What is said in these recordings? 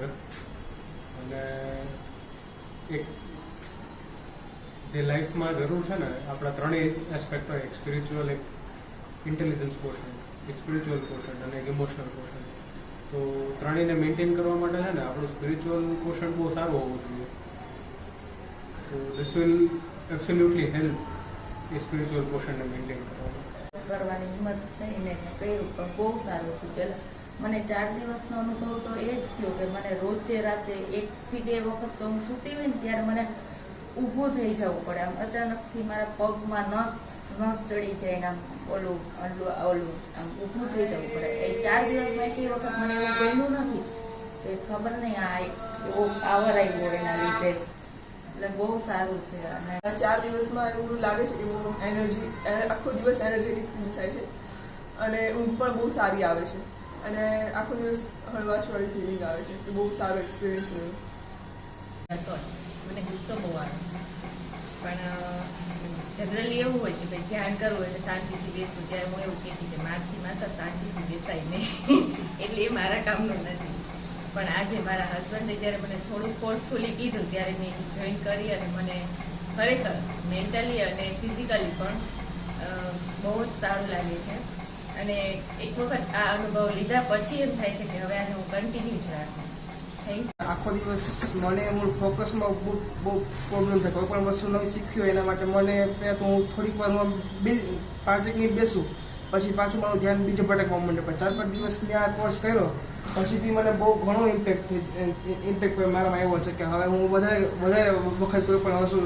કરે અને એક જે લાઈફમાં જરૂર છે ને આપણા ત્રણેય એસ્પેક્ટ હોય, એક સ્પિરિચ્યુઅલ, એક ઇન્ટેલિજન્સ પોર્શન, એક સ્પિરિચ્યુઅલ પોર્શન અને એક ઇમોશનલ પોર્શન. તો ત્રણેયને મેન્ટેન કરવા માટે છે ને આપણું સ્પિરિચ્યુઅલ પોર્શન બહુ સારું હોવું જોઈએ. તો this will absolutely help a spiritual પોર્શનને મેન્ટેન કરવામાં. કરવાની હિંમત થઈને કર્યું પણ બહુ સારું થયું. પહેલાં મને 4 દિવસનો અનુભવ તો એ જ થયો કે મને રોજે રાતે 1 થી 2 વખત તો હું સૂતી હોય ને ત્યારે મને ઊભું થઈ જવું પડે. આમ અચાનકથી મારા પગમાં નસ ચડી જાય ને આમ ઓલું આમ ઊભું થઈ જવું પડે. એ 4 દિવસમાં એક વખત મને એવું બન્યું નથી. તો એ ખબર નહીં આ એવો પાવર આવ્યો એના લીધે. એટલે બહુ સારું છે. અને 4 દિવસમાં એવું લાગે છે કે બહુ એનર્જી, આખો દિવસ એનર્જેટિક ફીલ થાય છે અને ઊંઘ પણ બહુ સારી આવે છે અને આખો દિવસ હળવાશવાળી ફિલિંગ આવે છે. તો બહુ સારો એક્સપિરિયન્સ રહ્યો. મને ગુસ્સો બહુ આવે પણ જનરલી એવું હોય કે ભાઈ ધ્યાન કરવું એટલે શાંતિથી બેસવું. ત્યારે હું એવું કહેતી કે મારથી માસા શાંતિથી બેસાય નહીં એટલે એ મારા કામનું નથી. પણ આજે મારા હસબન્ડે જ્યારે મને થોડું ફોર્સફુલી કીધું ત્યારે મેં જોઈન કરી અને મને ખરેખર મેન્ટલી અને ફિઝિકલી પણ બહુ જ સારું લાગે છે. અને એક વખત આ અનુભવ લીધા પછી એમ થાય છે કે હવે આને હું કન્ટિન્યુ જ રાખું. Thank you. આખો દિવસ મને મૂળ ફોકસમાં બહુ પ્રોબ્લેમ થાય. કોઈ પણ વસ્તુ નવી શીખવી હોય એના માટે મને પહેલાં તો હું થોડીક વારમાં 5 મિનિટ બેસું, પછી પાછું મારું ધ્યાન બીજે ભટકવા માંડે. પણ 4-5 દિવસ મેં આ કોર્સ કર્યો પછીથી મને બહુ ઘણો ઇમ્પેક્ટ મારામાં આવ્યો છે કે હવે હું વધારે વખત કોઈ પણ વસ્તુ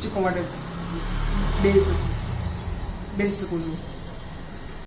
શીખવા માટે બેસી શકું છું.